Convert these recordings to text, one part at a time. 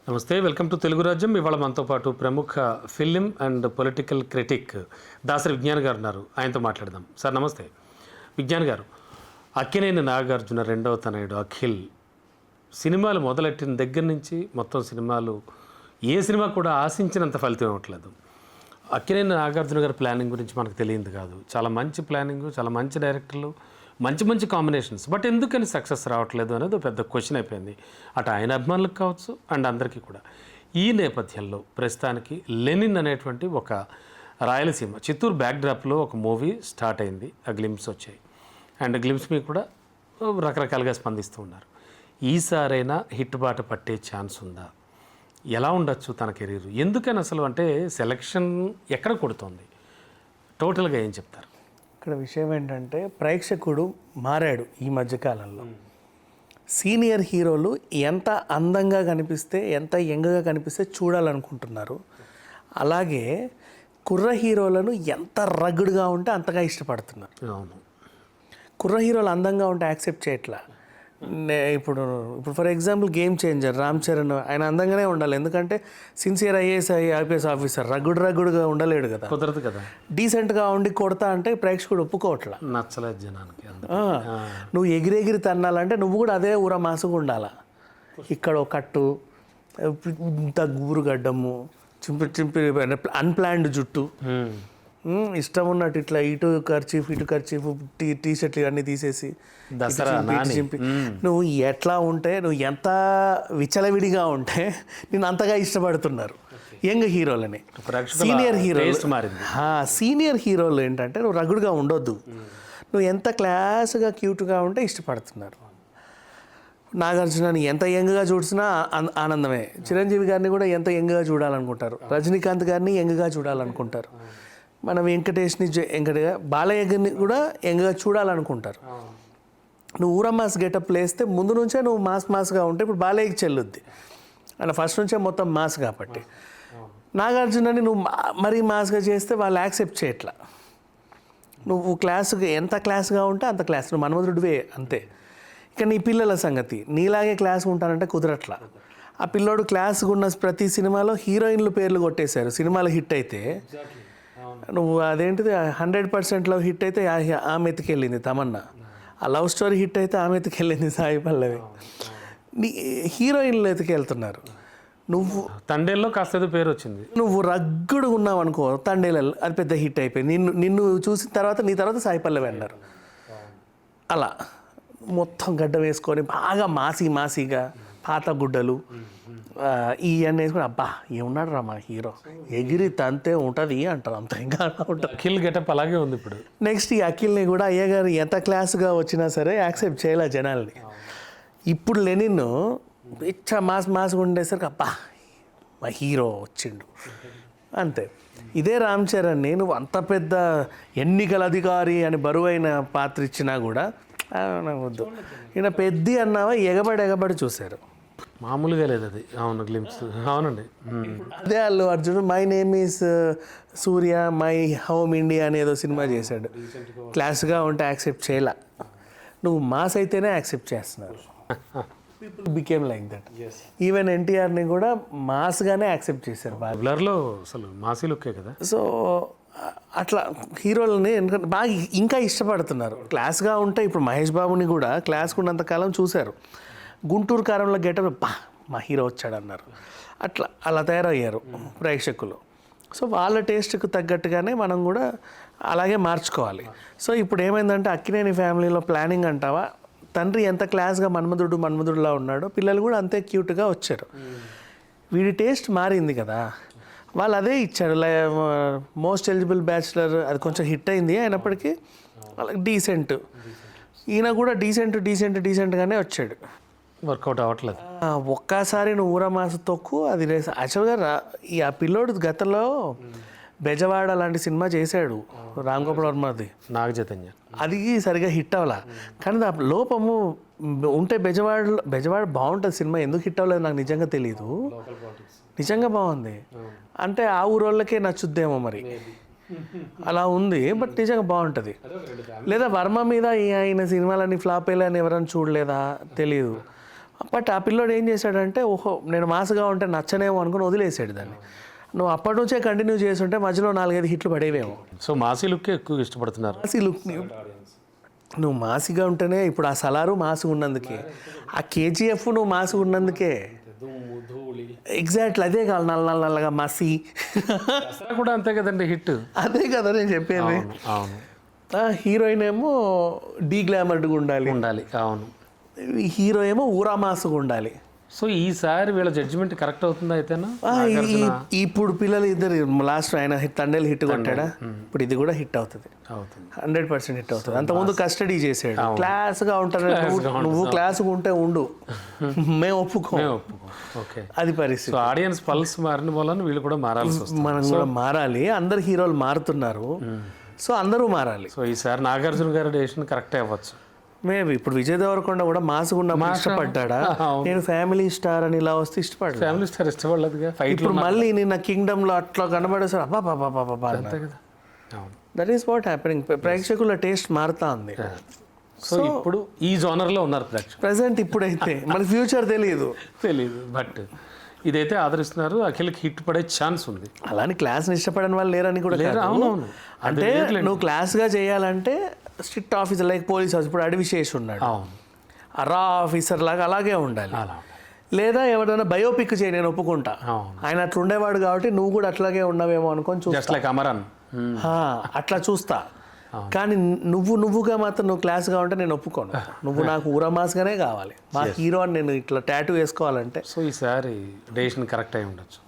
నమస్తే, welcome to Telugu రాజ్యం. ఇవాళ మనతో పాటు ప్రముఖ film and political critic Dasari Vignan garu ఉన్నారు. ఆయనతో మాట్లాడదాం. సార్ నమస్తే. విజ్ఞాన్ గారు, అక్కినేని నాగార్జున రెండవ తనయుడు అఖిల్ సినిమాలు మొదలెట్టిన దగ్గర నుంచి మొత్తం సినిమాలు ఏ సినిమా కూడా ఆశించినంత ఫలితం ఇవ్వట్లేదు. అక్కినేని నాగార్జున గారి ప్లానింగ్ గురించి మనకు తెలియదు కాదు. చాలా మంచి ప్లానింగ్, చాలా మంచి డైరెక్టర్లు, మంచి మంచి కాంబినేషన్స్. బట్ ఎందుకని సక్సెస్ రావట్లేదు అనేది పెద్ద క్వశ్చన్ అయిపోయింది. అటు ఆయన అభిమానులకు కావచ్చు అండ్ అందరికీ కూడా. ఈ నేపథ్యంలో ప్రస్తుతానికి లెనిన్ అనేటువంటి ఒక రాయలసీమ చిత్తూరు బ్యాక్డ్రాప్లో ఒక మూవీ స్టార్ట్ అయింది. ఆ గ్లిమ్స్ వచ్చాయి అండ్ గ్లిమ్స్ మీద కూడా రకరకాలుగా స్పందిస్తూ ఉన్నారు. ఈసారైనా హిట్ బాట పట్టే ఛాన్స్ ఉందా? ఎలా ఉండొచ్చు తన కెరీర్? ఎందుకని అసలు అంటే సెలక్షన్ ఎక్కడ కొడుతోంది? టోటల్గా ఏం చెప్తారు? ఇక్కడ విషయం ఏంటంటే ప్రేక్షకుడు మారాడు ఈ మధ్యకాలంలో. సీనియర్ హీరోలు ఎంత అందంగా కనిపిస్తే, ఎంత యంగ్గా కనిపిస్తే చూడాలనుకుంటున్నారు. అలాగే కుర్ర హీరోలను ఎంత రగ్గుడుగా ఉంటే అంతగా ఇష్టపడుతున్నారు. అవును, కుర్ర హీరోలు అందంగా ఉంటే యాక్సెప్ట్ చేయట్లా. ఇప్పుడు for example game changer Ram Charan, ఆయన అందంగానే ఉండాలి. ఎందుకంటే సిన్సియర్ ఐపీఎస్ ఆఫీసర్ రగ్గుడుగా ఉండలేడు కదా, కుదరదు కదా. డీసెంట్గా ఉండి కొడతా అంటే ప్రేక్షకుడు ఒప్పుకోవట్లా, నచ్చలేదు జనానికి. నువ్వు ఎగిరెగిరి తన్నాలంటే నువ్వు కూడా అదే ఊర మాసుగా ఉండాలా. ఇక్కడ ఒక కట్టు, ఇంత గూరుగడ్డము, చింపి అన్ప్లాన్డ్ జుట్టు, ఇష్టం ఉన్నట్టు ఇట్లా ఇటు ఖర్చీఫ్ టీ షర్ట్లు ఇవన్నీ తీసేసి చింపి నువ్వు ఎట్లా ఉంటే, నువ్వు ఎంత విచలవిడిగా ఉంటే నేను అంతగా ఇష్టపడుతున్నారు యంగ్ హీరోలని. సీనియర్ హీరోలు ఏంటంటే నువ్వు రగుడుగా ఉండొద్దు, నువ్వు ఎంత క్లాస్గా క్యూట్గా ఉంటే ఇష్టపడుతున్నారు. నాగార్జునని ఎంత యంగ్గా చూసినా ఆనందమే. చిరంజీవి గారిని కూడా ఎంత యంగ్గా చూడాలనుకుంటారు. రజనీకాంత్ గారిని యంగ్గా చూడాలనుకుంటారు. మన వెంకటేష్ని బాలయ్య గారిని కూడా యంగ్గా చూడాలనుకుంటారు. నువ్వు ఊరమాస్ గెటప్ వేస్తే ముందు నుంచే నువ్వు మాస్గా ఉంటే ఇప్పుడు బాలయ్యకి చెల్లుద్ది. అలా ఫస్ట్ నుంచే మొత్తం మాస్ కాబట్టి. నాగార్జునని నువ్వు మరీ మాస్గా చేస్తే వాళ్ళు యాక్సెప్ట్ చేయట్లా. నువ్వు క్లాస్గా ఎంత క్లాస్గా ఉంటే అంత క్లాస్, నువ్వు మన్మధుడివే అంతే. ఇక నీ పిల్లల సంగతి, నీలాగే క్లాస్గా ఉంటానంటే కుదరట్లా. ఆ పిల్లోడు క్లాస్గా ఉన్న ప్రతి సినిమాలో హీరోయిన్లు పేర్లు కొట్టేశారు. సినిమాలు హిట్ అయితే నువ్వు అదేంటిది 100%లో హిట్ అయితే ఆమె ఎత్తుకెళ్ళింది తమన్నా, ఆ లవ్ స్టోరీ హిట్ అయితే ఆమె ఎత్తుకెళ్ళింది సాయి పల్లవి. నీ హీరోయిన్లు ఎత్తుకెళ్తున్నారు. నువ్వు తండేల్లో కాస్త పేరు వచ్చింది. నువ్వు రగ్గుడు ఉన్నావు అనుకో, తండేలలో అది పెద్ద హిట్ అయిపోయింది. నిన్ను చూసిన తర్వాత నీ తర్వాత సాయి పల్లవి అన్నారు. అలా మొత్తం గడ్డ వేసుకొని బాగా మాసిగా పాత గుడ్డలు ఇవన్నీ వేసుకొని అబ్బా ఏమున్నాడు రా మా హీరో, ఎగిరి తంతే ఉంటుంది అంటారు. అంత ఇంకా ఉంటుంది. అఖిల్ గెటప్ అలాగే ఉంది ఇప్పుడు. నెక్స్ట్ ఈ అఖిల్ని కూడా అయ్యగారు ఎంత క్లాస్గా వచ్చినా సరే యాక్సెప్ట్ చేయలే జనాల్ని. ఇప్పుడు లెనిన్ ఇచ్చా మాస్గా ఉండేసరికి అబ్బా మా హీరో వచ్చిండు అంతే. ఇదే రామ్ చరణ్ని నువ్వు అంత పెద్ద ఎన్నికల అధికారి అని బరువైన పాత్ర ఇచ్చినా కూడా నాకు వద్దు, ఈయన పెద్ద అన్నావా ఎగబడి చూశారు. మామూలుగా లేదు అది. అవును, గ్లిమ్స్. అవునండి. అదే Allu Arjun my name is Surya my home India అనేదో సినిమా చేశాడు. క్లాస్గా ఉంటే యాక్సెప్ట్ చేయలే, నువ్వు మాస్ అయితేనే యాక్సెప్ట్ చేస్తున్నారు. People became like that. Even ఎన్టీఆర్ని కూడా మాస్గానే యాక్సెప్ట్ చేశారు. బ్లర్లో అసలు మాసీ లుక్కే కదా. సో అట్లా హీరోలని ఎందుకంటే బాగా ఇంకా ఇష్టపడుతున్నారు. క్లాస్గా ఉంటే ఇప్పుడు మహేష్ బాబుని కూడా క్లాస్గా ఉన్నంతకాలం చూశారు. గుంటూరు కారంలో గెటప్ బా మా హీరో వచ్చాడన్నారు. అలా తయారయ్యారు ప్రేక్షకులు. సో వాళ్ళ టేస్ట్కి తగ్గట్టుగానే మనం కూడా అలాగే మార్చుకోవాలి. సో ఇప్పుడు ఏమైందంటే అక్కినేని ఫ్యామిలీలో ప్లానింగ్ అంటావా, తండ్రి ఎంత క్లాస్గా మన్మధుడులా ఉన్నాడో పిల్లలు కూడా అంతే క్యూట్గా వచ్చారు. వీడి టేస్ట్ మారింది కదా, వాళ్ళు అదే ఇచ్చారు. మోస్ట్ ఎలిజిబుల్ బ్యాచులర్ అది కొంచెం హిట్ అయింది, అయినప్పటికీ వాళ్ళకి డీసెంట్. ఈయన కూడా డీసెంట్గానే వచ్చాడు. వర్కౌట్ అవ్వట్లేదు. ఒక్కసారి నువ్వు ఊరమాస తొక్కు అది యాక్చువల్గా ఆ పిల్లోడు గతంలో బెజవాడ లాంటి సినిమా చేశాడు రామ్ గోపాల్ వర్మది, నాగ చైతన్య. అది సరిగా హిట్ అవ్వాల. కానీ ఆ లోపము ఉంటే బెజవాడ బాగుంటుంది సినిమా, ఎందుకు హిట్ అవ్వలేదు నాకు నిజంగా తెలీదు. నిజంగా బాగుంది అంటే ఆ ఊరోళ్ళకే నచ్చుద్దేమో మరి, అలా ఉంది. బట్ నిజంగా బాగుంటుంది. లేదా వర్మ మీద ఆయన సినిమాలన్నీ ఫ్లాప్ అయ్యాలని ఎవరైనా చూడలేదా తెలీదు. బట్ ఆ పిల్లోడు ఏం చేశాడంటే ఓహో నేను మాస్గా ఉంటే నచ్చనేమో అనుకుని వదిలేసాడు దాన్ని. నువ్వు అప్పటి నుంచే కంటిన్యూ చేస్తుంటే మధ్యలో 4-5 హిట్లు పడేవేమో. సో మాసీ లుక్కే ఎక్కువ ఇష్టపడుతున్నారు. మాసి లుక్ నువ్వు మాసిగా ఉంటేనే ఇప్పుడు ఆ సలారు మాసిగా ఉన్నందుకే, ఆ కేజీఎఫ్ నువ్వు మాసిగా ఉన్నందుకే. ఎగ్జాక్ట్లీ అదే కాదు, నల్లగా మసి. దసరా కూడా అంతే కదండి హిట్. అదే కదా నేను చెప్పేది. అవును హీరోయిన్ ఏమో డీ గ్లామర్డ్గా ఉండాలి, అవును. హీరో ఏమో ఊరా మాసుగా ఉండాలి. సో ఈసారి వీళ్ళ జడ్జిమెంట్ కరెక్ట్ అవుతుందా అయితేనా? ఇప్పుడు పిల్లలు ఇద్దరు లాస్ట్ ఆయన తండేలు హిట్ కొట్టాడా, ఇప్పుడు ఇది కూడా హిట్ అవుతుంది, 100% హిట్ అవుతుంది. అంతకుముందు కస్టడీ చేసాడు, క్లాస్గా ఉంటారు. నువ్వు క్లాస్గా ఉంటే ఉండు, మేము ఒప్పుకో. ఓకే, అది పరిస్థితి. ఆడియన్స్ పల్స్ మారిన వల్ల వీళ్ళు కూడా మారాల్సి వస్తుంది. మనం కూడా మారాలి. అందరు హీరోలు మారుతున్నారు, సో అందరూ మారాలి. సో ఈసారి నాగార్జున గారి డెసిషన్ కరెక్టే అవ్వచ్చు. మేబీ ఇప్పుడు విజయ్ దేవరకొండ కూడా మాసుగా ఉన్నప్పుడు ఇష్టపడ్డా, నేను ఫ్యామిలీ స్టార్ అని ఇలా వస్తే ఇష్టపడ్డా. Family star ఇష్టపడలేదుగా. ఇప్పుడు మళ్ళీ నిన్న కింగ్డమ్లో అట్లా కనబడేసారు, అబ్బా. That is what happening. ప్రేక్షకుల టేస్ట్ మారుతా ఉంది. సో ఇప్పుడు ఈ జోనర్లో ఉన్నారు ప్రేక్షకులు ప్రెసెంట్. ఇప్పుడైతే మళ్ళీ ఫ్యూచర్ తెలియదు, బట్ ఇదైతే ఆదరిస్తున్నారు. అఖిల్కి హిట్ పడే ఛాన్స్ ఉంది. అలానే క్లాస్ని ఇష్టపడని వాళ్ళు లేరని కూడా కాదు. అవునవును, అంటే నువ్వు క్లాస్గా చేయాలంటే strict officer like police house, ఇప్పుడు అడివిశేష్ ఉన్నాడు, రా ఆఫీసర్ లాగా అలాగే ఉండాలి. లేదా ఎవరైనా బయోపిక్ చేయి, నేను ఒప్పుకుంటా. ఆయన అట్లా ఉండేవాడు కాబట్టి నువ్వు కూడా అట్లాగే ఉండవేమో అనుకొని చూస్తా, అమరన్ అట్లా చూస్తా. కానీ నువ్వుగా మాత్రం నువ్వు క్లాస్గా ఉంటే నేను ఒప్పుకోను. నువ్వు నాకు ఊరమాస్గానే కావాలి, మా హీరో అని నేను ఇట్లా టాటూ వేసుకోవాలంటే. సో ఈసారి డెసిషన్ కరెక్ట్ అయి ఉండొచ్చు.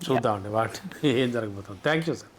చూద్దామండి వాటి ఏం జరగబోతుంది. Thank you sir.